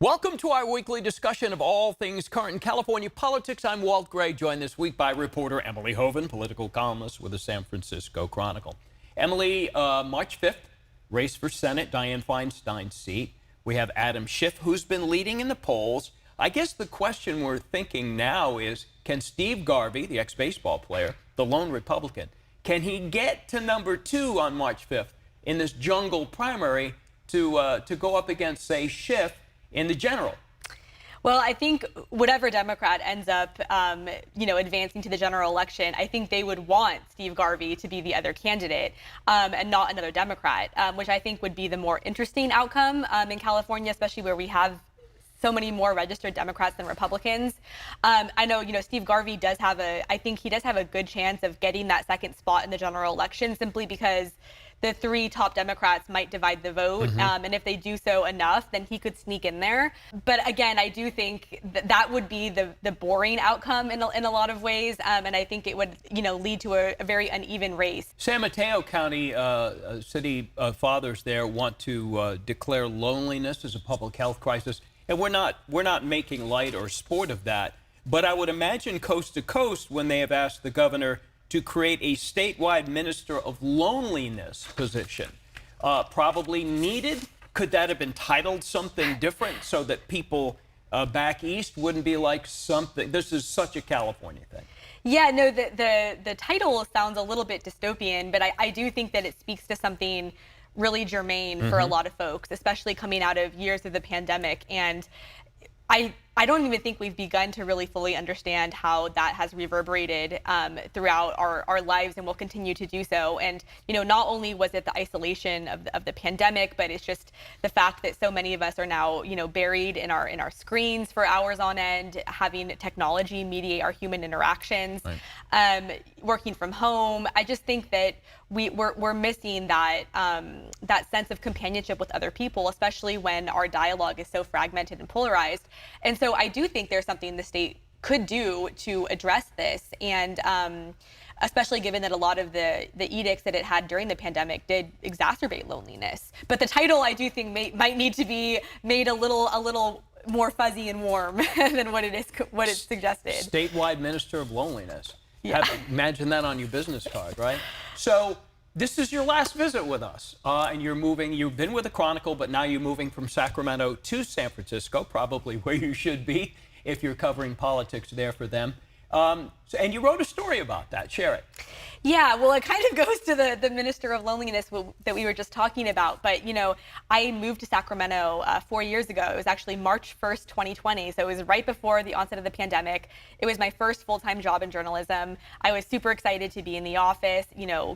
Welcome to our weekly discussion of all things current in California politics. I'm Walt Gray, joined this week by reporter Emily Hoeven, political columnist with the San Francisco Chronicle. Emily, March 5th, race for Senate, Dianne Feinstein's seat. We have Adam Schiff, who's been leading in the polls. I guess the question we're thinking now is, can Steve Garvey, the ex-baseball player, the lone Republican, can he get to number 2 on March 5th in this jungle primary to go up against, say, Schiff in the general? Well, I think whatever Democrat ends up, advancing to the general election, I think they would want Steve Garvey to be the other candidate and not another Democrat, which I think would be the more interesting outcome in California, especially where we have so many more registered Democrats than Republicans. I know, Steve Garvey I think he does have a good chance of getting that second spot in the general election simply because the 3 top Democrats might divide the vote. And if they do so enough, then he could sneak in there. But again, I do think that would be the boring outcome in a lot of ways. And I think it would, lead to a very uneven race. San Mateo County city fathers there want to declare loneliness as a public health crisis. And we're not making light or sport of that. But I would imagine coast to coast, when they have asked the governor to create a statewide minister of loneliness position, probably needed. Could that have been titled something different so that people back east wouldn't be like something? This is such a California thing. Yeah, no, the title sounds a little bit dystopian, but I do think that it speaks to something really germane for a lot of folks, especially coming out of years of the pandemic. And I don't even think we've begun to really fully understand how that has reverberated throughout our lives and will continue to do so. And, not only was it the isolation of the pandemic, but it's just the fact that so many of us are now, buried in our screens for hours on end, having technology mediate our human interactions, working from home. I just think that we're missing that that sense of companionship with other people, especially when our dialogue is so fragmented and polarized. And so I do think there's something the state could do to address this, and especially given that a lot of the edicts that it had during the pandemic did exacerbate loneliness. But the title, I do think, might need to be made a little more fuzzy and warm than what it's suggested. Statewide Minister of Loneliness. Yeah. Imagine that on your business card, right? So this is your last visit with us, and you've been with the Chronicle, but now you're moving from Sacramento to San Francisco, probably where you should be if you're covering politics there for them. And you wrote a story about that. Share it. Yeah, well, it kind of goes to the Minister of Loneliness that we were just talking about. But, I moved to Sacramento 4 years ago. It was actually March 1st, 2020. So it was right before the onset of the pandemic. It was my first full-time job in journalism. I was super excited to be in the office,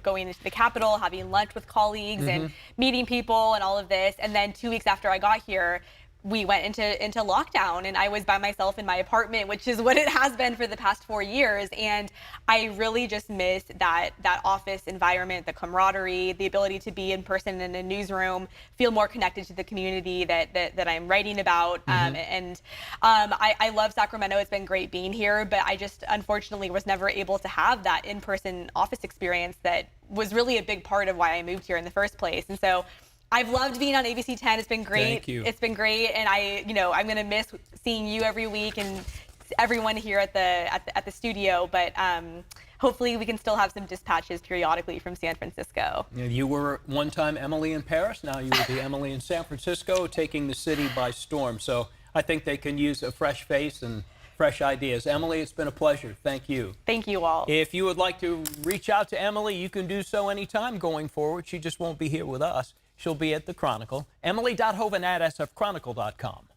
going into the Capitol, having lunch with colleagues and meeting people and all of this. And then 2 weeks after I got here, we went into lockdown, and I was by myself in my apartment, which is what it has been for the past 4 years. And I really just miss that office environment, the camaraderie, the ability to be in person in a newsroom, feel more connected to the community that I'm writing about. I love Sacramento. It's been great being here, but I just unfortunately was never able to have that in-person office experience that was really a big part of why I moved here in the first place. And so I've loved being on ABC 10. It's been great. Thank you. It's been great, and I'm going to miss seeing you every week and everyone here at the studio. But hopefully, we can still have some dispatches periodically from San Francisco. You were one time Emily in Paris. Now you will be Emily in San Francisco, taking the city by storm. So I think they can use a fresh face and fresh ideas. Emily, it's been a pleasure. Thank you. Thank you all. If you would like to reach out to Emily, you can do so anytime going forward. She just won't be here with us. She'll be at the Chronicle. Emily.Hoeven@sfchronicle.com.